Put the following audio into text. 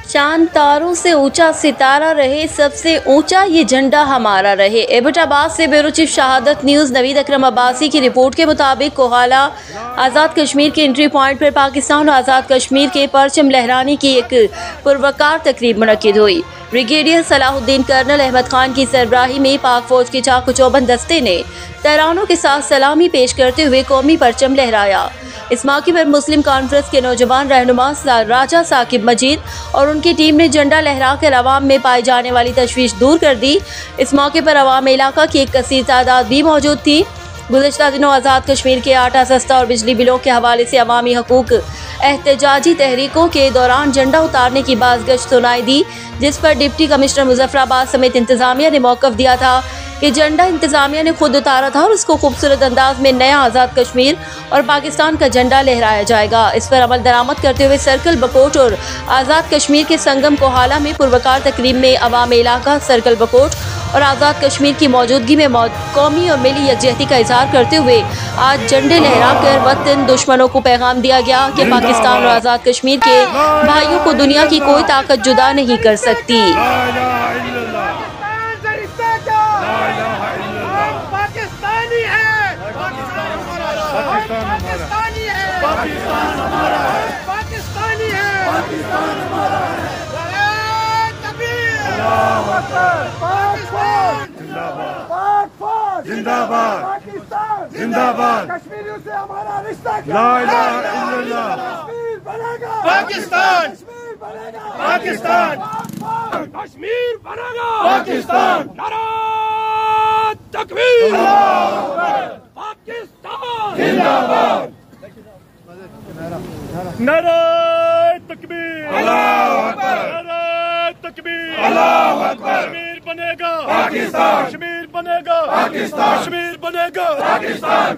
चांद तारों से ऊंचा सितारा रहे, सबसे ऊंचा ये झंडा हमारा रहे। एबटाबाद से ब्यूरो चीफ शहादत न्यूज़ नवीद अकरम अब्बासी की रिपोर्ट के मुताबिक कोहाला आज़ाद कश्मीर के एंट्री पॉइंट पर पाकिस्तान और आज़ाद कश्मीर के परचम लहराने की एक पुरवकार तकरीब मुनक्किद हुई। ब्रिगेडियर सलाहुद्दीन कर्नल अहमद खान की सरबराही में पाक फौज के चाक चौबंद दस्ते ने तरानों के साथ सलामी पेश करते हुए कौमी परचम लहराया। इस मौके पर मुस्लिम कॉन्फ्रेंस के नौजवान रहनुमा राजा साकिब मजीद और उनकी टीम ने झंडा लहराकर अवाम में पाई जाने वाली तशवीश दूर कर दी। इस मौके पर अवाम इलाका की एक कसीर तादाद भी मौजूद थी। गुज़श्ता दिनों आज़ाद कश्मीर के आटा सस्ता और बिजली बिलों के हवाले से अवामी हकूक़ एहतजाजी तहरीकों के दौरान झंडा उतारने की बाज़गश्त सुनाई दी, जिस पर डिप्टी कमिश्नर मुजफ्फराबाद समेत इंतज़ामिया ने मौक़िफ़ दिया था कि झंडा इंतज़ामिया ने खुद उतारा था और उसको खूबसूरत अंदाज में नया आज़ाद कश्मीर और पाकिस्तान का झंडा लहराया जाएगा। इस पर अमल दरामद करते हुए सर्कल बकोट और आज़ाद कश्मीर के संगम कोहाला में पुरवकार तकरीब में अवाम इलाका सर्कल बकोट और आज़ाद कश्मीर की मौजूदगी में कौमी और मिली यकजहती का इजहार करते हुए आज झंडे लहराकर वतन दुश्मनों को पैगाम दिया गया कि पाकिस्तान और आज़ाद कश्मीर के भाइयों को दुनिया की कोई ताकत जुदा नहीं कर सकती। पाकिस्तानी है, पाकिस्तानी है, पाकिस्तान हमारा है, पाकिस्तानी है, पाकिस्तान हमारा है। पाकिस्तान जिंदाबाद, पाकिस्तान जिंदाबाद, कश्मीरियों से हमारा रिश्ता क्या? ला इलाहा इल्लल्लाह। कश्मीर बनेगा, पाकिस्तान कश्मीर बनेगा, पाकिस्तान कश्मीर बनेगा, पाकिस्तान। तकबीर, पाकिस्तान जिंदाबाद, नारे तकबीर, अल्लाहू अकबर, नारे तकबीर, अल्लाहू अकबर। कश्मीर बनेगा, पाकिस्तान कश्मीर बनेगा, पाकिस्तान कश्मीर बनेगा, पाकिस्तान।